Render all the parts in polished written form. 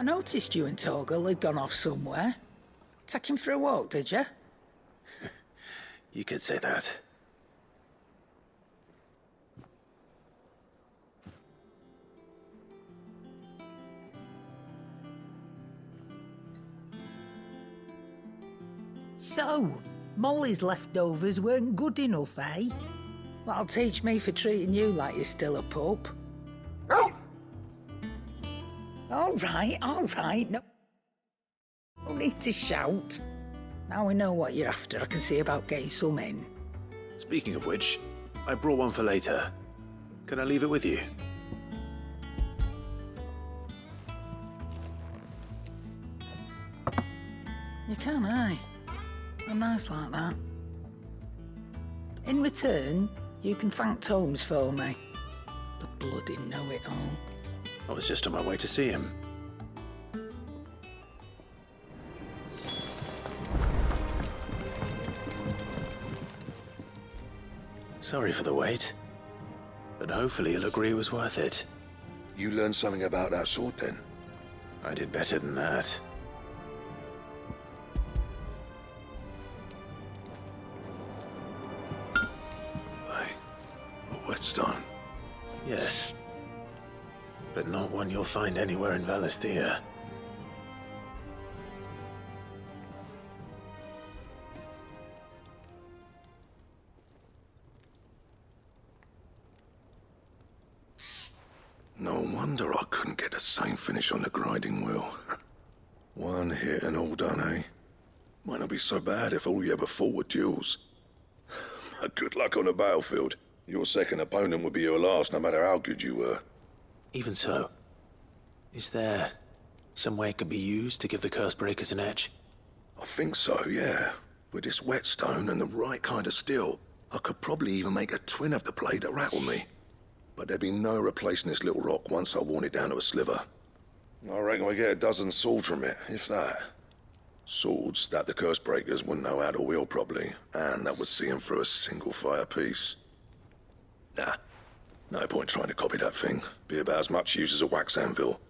noticed you and Torgal had gone off somewhere. Take him for a walk, did you? You could say that. So, Molly's leftovers weren't good enough, eh? That'll teach me for treating you like you're still a pup. All right, no need to shout. Now we know what you're after, I can see about getting some in. Speaking of which, I brought one for later. Can I leave it with you? You can, aye. I'm nice like that. In return, you can thank Tomes for me. The bloody know-it-all. I was just on my way to see him. Sorry for the wait, but hopefully he'll agree it was worth it. You learned something about that sword then? I did better than that. A whetstone? Yes. But not one you'll find anywhere in Valisthea. No wonder I couldn't get the same finish on the grinding wheel. One hit and all done, eh? Might not be so bad if all you ever fought were duels. Good luck on the battlefield. Your second opponent would be your last, no matter how good you were. Even so, is there some way it could be used to give the Cursebreakers an edge? I think so, yeah. With this whetstone and the right kind of steel, I could probably even make a twin of the blade that rattled me. But there'd be no replacing this little rock once I worn it down to a sliver. I reckon we get a dozen swords from it, if that. Swords that the Cursebreakers wouldn't know how to wield properly, and that would see them through a single fire piece. Nah, no point trying to copy that thing. Be about as much use as a wax anvil.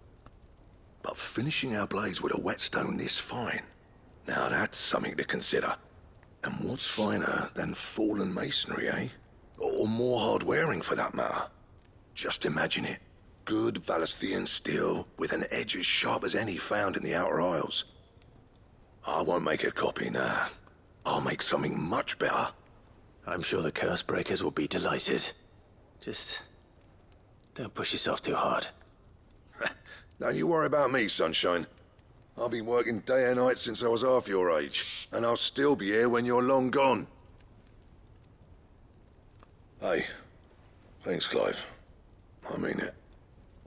But finishing our blades with a whetstone this fine, now that's something to consider. And what's finer than fallen masonry, eh? Or more hard-wearing, for that matter. Just imagine it. Good Valisthean steel with an edge as sharp as any found in the Outer Isles. I won't make a copy, nah. I'll make something much better. I'm sure the Cursebreakers will be delighted. Just don't push yourself too hard. Don't you worry about me, sunshine. I've been working day and night since I was half your age, and I'll still be here when you're long gone. Hey, thanks, Clive. I mean it.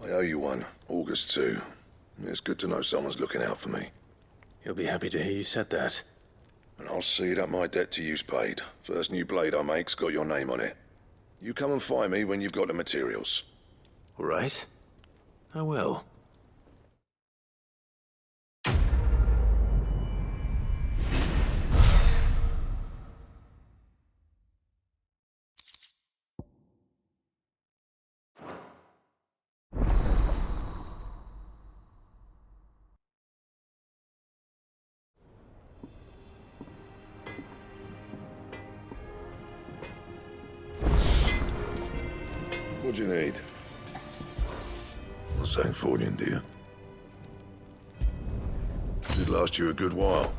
I owe you one, August too. It's good to know someone's looking out for me. He'll be happy to hear you said that. And I'll see that my debt to you's paid. First new blade I make's got your name on it. You come and find me when you've got the materials. All right. I will. What do you need? Not saying fortune, do you? Should last you a good while.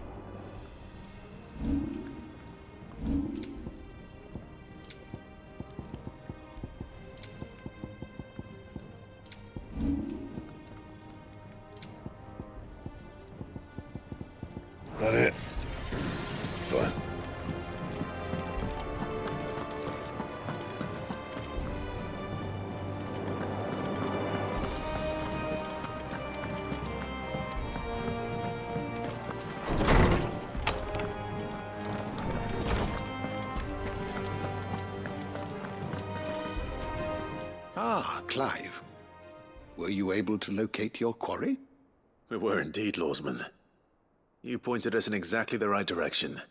That it? Fine. Ah, Clive. Were you able to locate your quarry? We were indeed, Lawsman. You pointed us in exactly the right direction.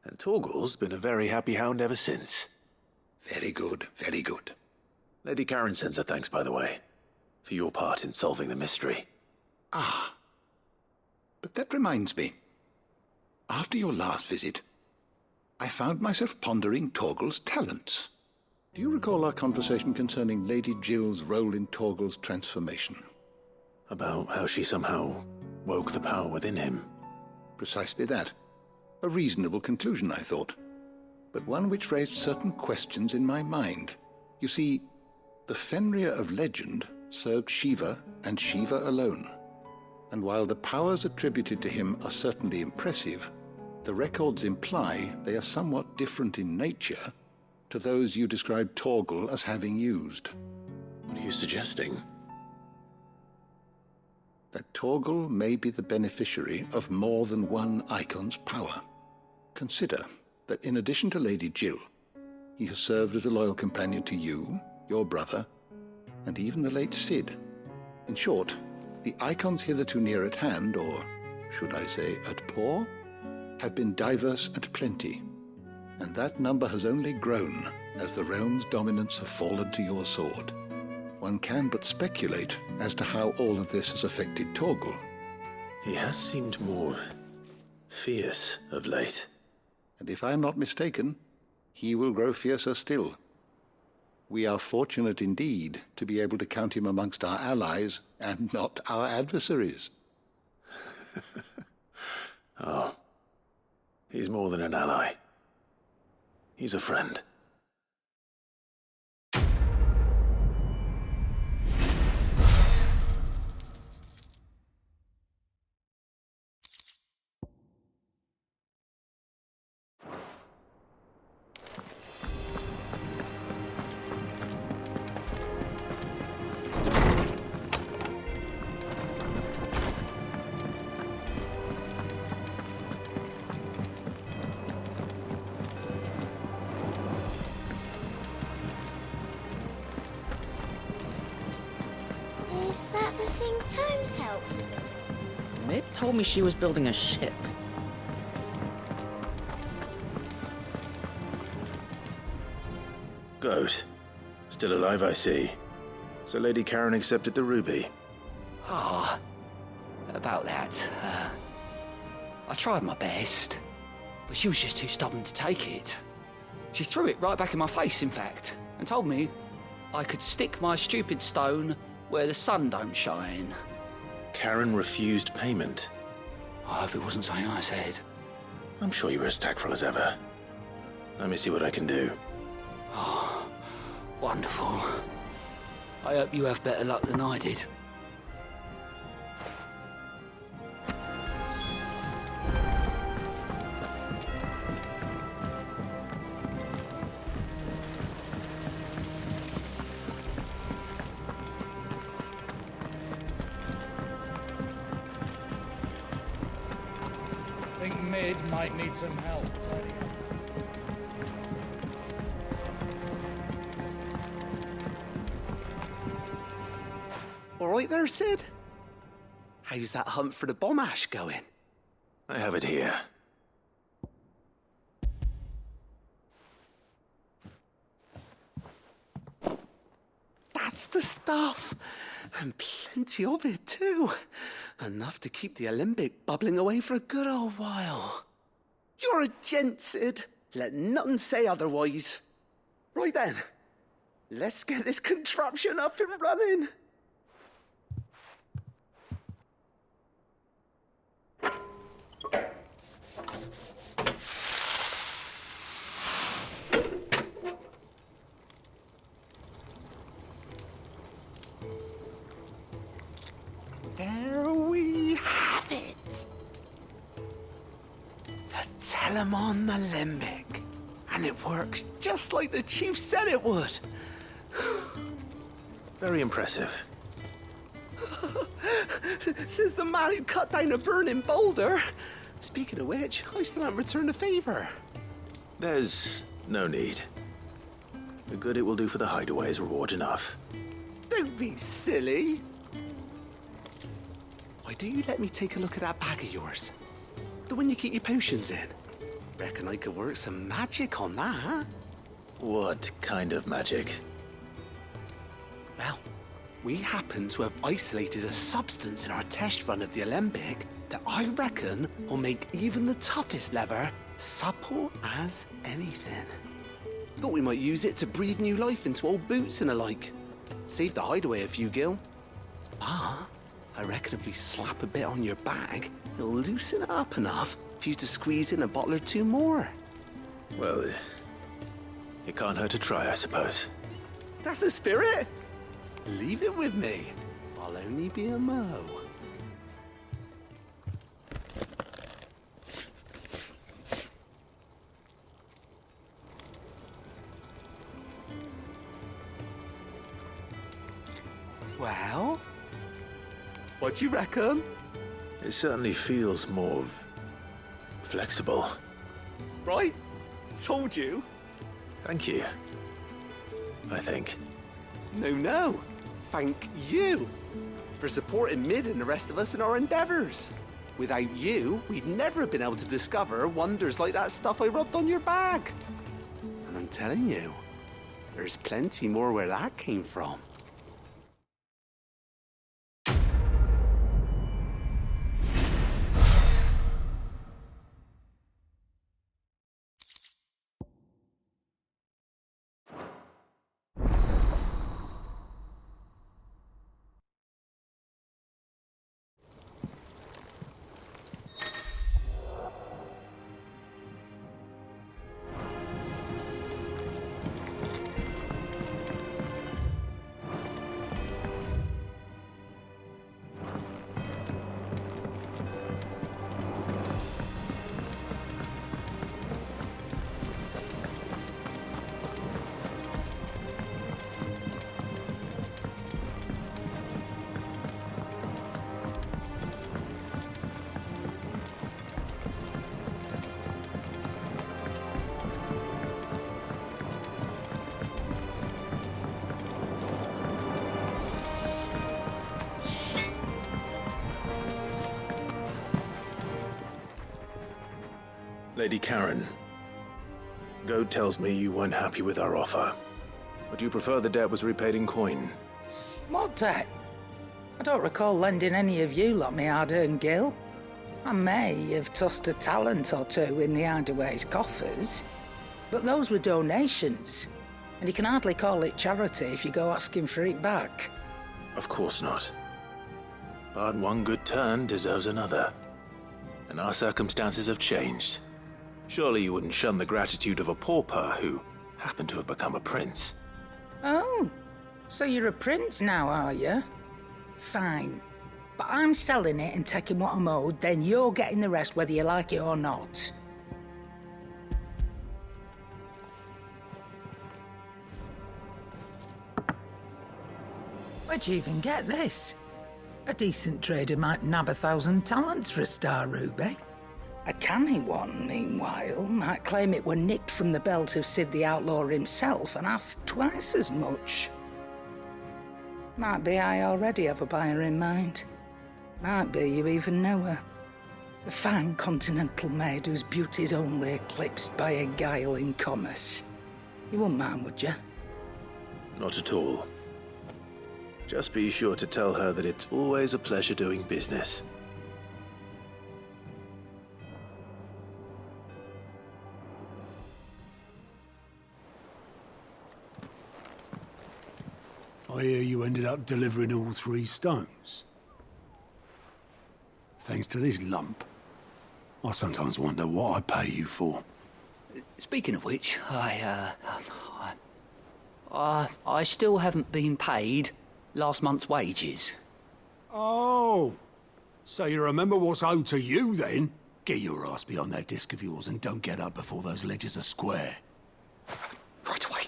And Torgal's been a very happy hound ever since. Very good, very good. Lady Karen sends her thanks, by the way, for your part in solving the mystery. Ah. But that reminds me. After your last visit, I found myself pondering Torgal's talents. Do you recall our conversation concerning Lady Jill's role in Torgal's transformation? About how she somehow woke the power within him. Precisely that. A reasonable conclusion, I thought, but one which raised certain questions in my mind. You see, the Fenrir of legend served Shiva and Shiva alone, and while the powers attributed to him are certainly impressive, the records imply they are somewhat different in nature to those you described Torgal as having used. What are you suggesting? That Torgal may be the beneficiary of more than one icon's power. Consider that in addition to Lady Jill, he has served as a loyal companion to you, your brother, and even the late Cid. In short, the icons hitherto near at hand, or should I say at paw, have been diverse and plenty, and that number has only grown as the realm's dominance have fallen to your sword. One can but speculate as to how all of this has affected Torgal. He has seemed more fierce of late. And if I am not mistaken, he will grow fiercer still. We are fortunate indeed to be able to count him amongst our allies and not our adversaries. Oh, he's more than an ally. He's a friend. Is that the thing Tomes helped? Mid told me she was building a ship. Goat. Still alive, I see. So Lady Karen accepted the ruby. Ah, about that. I tried my best, but she was just too stubborn to take it. She threw it right back in my face, in fact, and told me I could stick my stupid stone where the sun don't shine. Karen refused payment. I hope it wasn't something I said. I'm sure you were as tactful as ever. Let me see what I can do. Oh, wonderful. I hope you have better luck than I did. Think Mid might need some help tidying up. All right there, Sid? How's that hunt for the bomb ash going? I have it here. That's the stuff. And plenty of it, too. Enough to keep the Olympic bubbling away for a good old while. You're a gent, Sid. Let nothing say otherwise. Right then, let's get this contraption up and running. There we have it. The Telemon Alembic. And it works just like the chief said it would. Very impressive. Says the man who cut down a burning boulder. Speaking of which, I still haven't returned the favor. There's no need. The good it will do for the hideaway is reward enough. Don't be silly. Why don't you let me take a look at that bag of yours? The one you keep your potions in. Reckon I could work some magic on that, huh? What kind of magic? Well, We happen to have isolated a substance in our test run of the Alembic that I reckon will make even the toughest lever supple as anything. Thought we might use it to breathe new life into old boots and the like. Save the hideaway a few gil. Ah, I reckon if we slap a bit on your bag, it'll loosen it up enough for you to squeeze in a bottle or two more. Well, it can't hurt to try, I suppose. That's the spirit. Leave it with me. I'll only be a mo. Well, what do you reckon? It certainly feels more flexible. Right? Told you. Thank you. I think. No. Thank you for supporting Mid and the rest of us in our endeavors. Without you, we'd never have been able to discover wonders like that stuff I rubbed on your bag. And I'm telling you, there's plenty more where that came from. Lady Karen, Goad tells me you weren't happy with our offer. Would you prefer the debt was repaid in coin? What debt? I don't recall lending any of you lot me hard-earned gil. I may have tossed a talent or two in the hideaway's coffers, but those were donations, and you can hardly call it charity if you go asking for it back. Of course not. But one good turn deserves another. And our circumstances have changed. Surely you wouldn't shun the gratitude of a pauper who happened to have become a prince. Oh, so you're a prince now, are you? Fine. But I'm selling it and taking what I'm owed, then you're getting the rest whether you like it or not. Where'd you even get this? A decent trader might nab 1,000 talents for a star ruby. A canny one, meanwhile, might claim it were nicked from the belt of Sid the Outlaw himself and ask twice as much. Might be I already have a buyer in mind. Might be you even know her. A fine continental maid whose beauty's only eclipsed by a guile in commerce. You wouldn't mind, would you? Not at all. Just be sure to tell her that it's always a pleasure doing business. I hear you ended up delivering all 3 stones. Thanks to this lump. I sometimes wonder what I pay you for. Speaking of which, I still haven't been paid last month's wages. Oh, so you remember what's owed to you then? Get your ass behind that disc of yours and don't get up before those ledgers are square. Right away.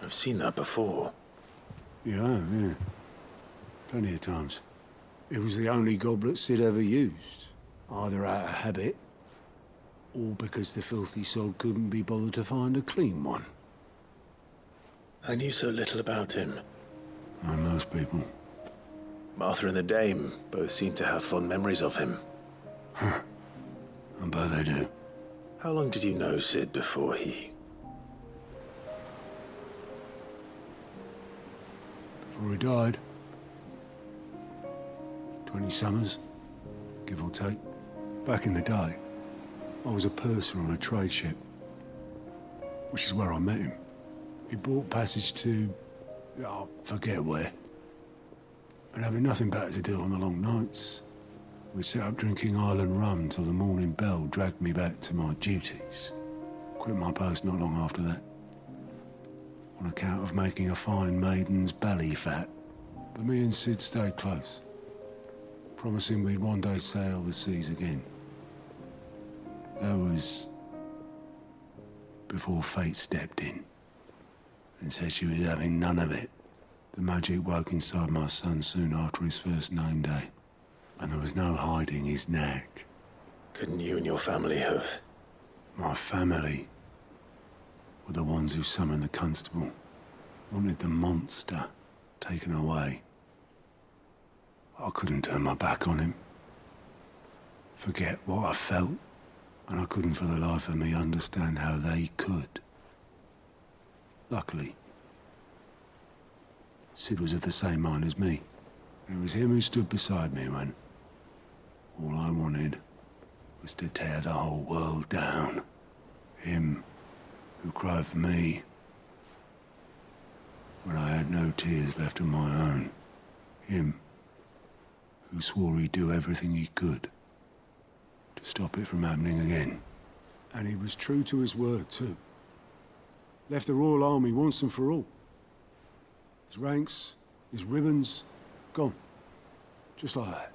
I've seen that before. Yeah. Plenty of times. It was the only goblet Sid ever used. Either out of habit, or because the filthy sod couldn't be bothered to find a clean one. I knew so little about him. Like most people. Martha and the Dame both seem to have fond memories of him. I bet they do. How long did you know Sid before he before he died. 20 summers, give or take. Back in the day, I was a purser on a trade ship, which is where I met him. He bought passage to, I forget where. And having nothing better to do on the long nights, we set up drinking island rum till the morning bell dragged me back to my duties. Quit my post not long after that, on account of making a fine maiden's belly fat. But me and Sid stayed close, promising we'd one day sail the seas again. That was before fate stepped in and said she was having none of it. The magic woke inside my son soon after his first name day, and there was no hiding his knack. Couldn't you and your family have? My family were the ones who summoned the constable, wanted the monster taken away. I couldn't turn my back on him, forget what I felt, and I couldn't for the life of me understand how they could. Luckily, Sid was of the same mind as me. It was him who stood beside me when all I wanted was to tear the whole world down. Him who cried for me when I had no tears left of my own. Him who swore he'd do everything he could to stop it from happening again. And he was true to his word, too. Left the Royal Army once and for all. His ranks, his ribbons, gone. Just like that.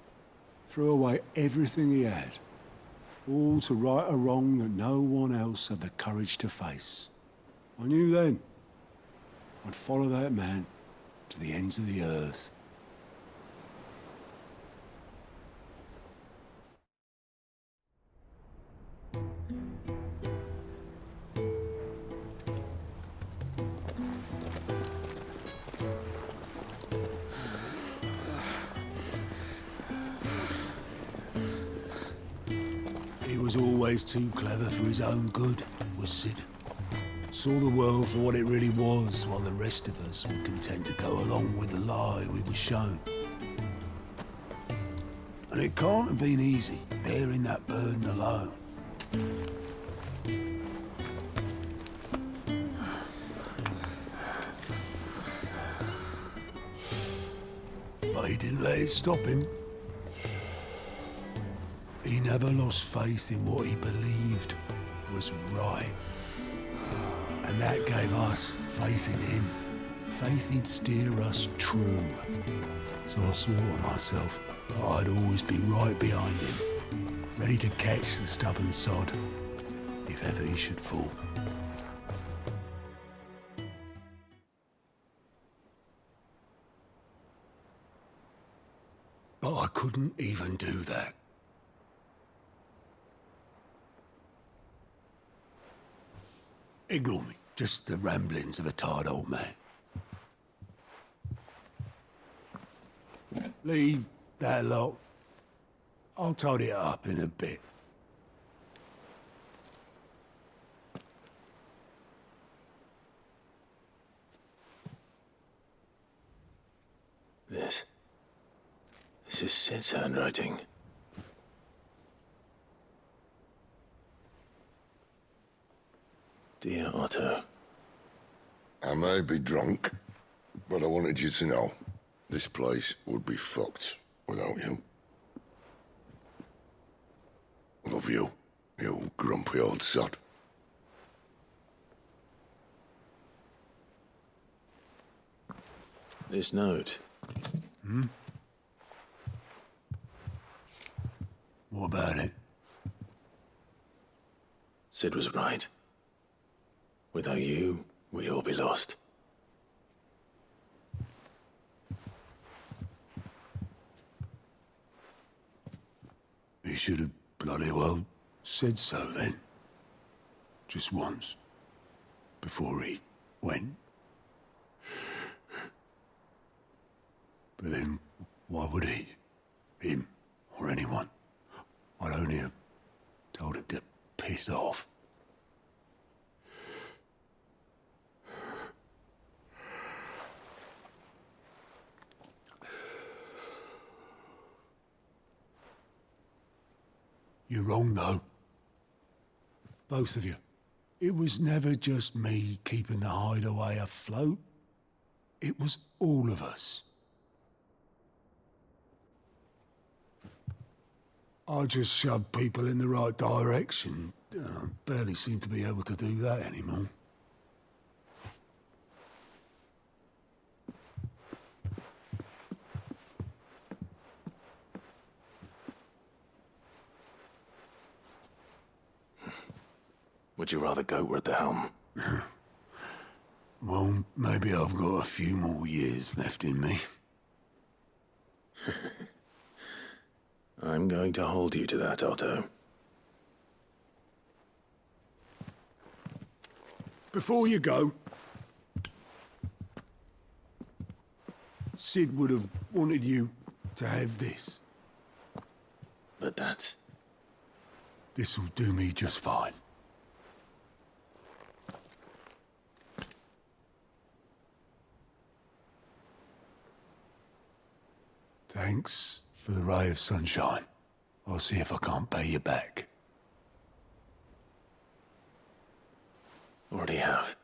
Threw away everything he had. All to right a wrong that no one else had the courage to face. I knew then I'd follow that man to the ends of the earth. He was always too clever for his own good, was Sid. Saw the world for what it really was, while the rest of us were content to go along with the lie we were shown. And it can't have been easy, bearing that burden alone. But he didn't let it stop him. He never lost faith in what he believed was right. And that gave us faith in him. Faith he'd steer us true. So I swore to myself that I'd always be right behind him, ready to catch the stubborn sod if ever he should fall. But I couldn't even do that. Ignore me. Just the ramblings of a tired old man. Leave that lot. I'll tidy it up in a bit. This is Sid's handwriting. Dear Otto. I may be drunk, but I wanted you to know this place would be fucked without you. Love you, you grumpy old sod. This note. What about it? Sid was right. Without you, we'd all be lost. He should have bloody well said so then. Just once. Before he went. But then, why would he? Him, or anyone? I'd only have told him to piss off. You're wrong, though. Both of you. It was never just me keeping the hideaway afloat. It was all of us. I just shoved people in the right direction, and I barely seem to be able to do that anymore. Would you rather goat at the helm? Well, maybe I've got a few more years left in me. I'm going to hold you to that, Otto. Before you go, Sid would have wanted you to have this. But that's... This'll do me just fine. Thanks for the ray of sunshine. I'll see if I can't pay you back. Already have.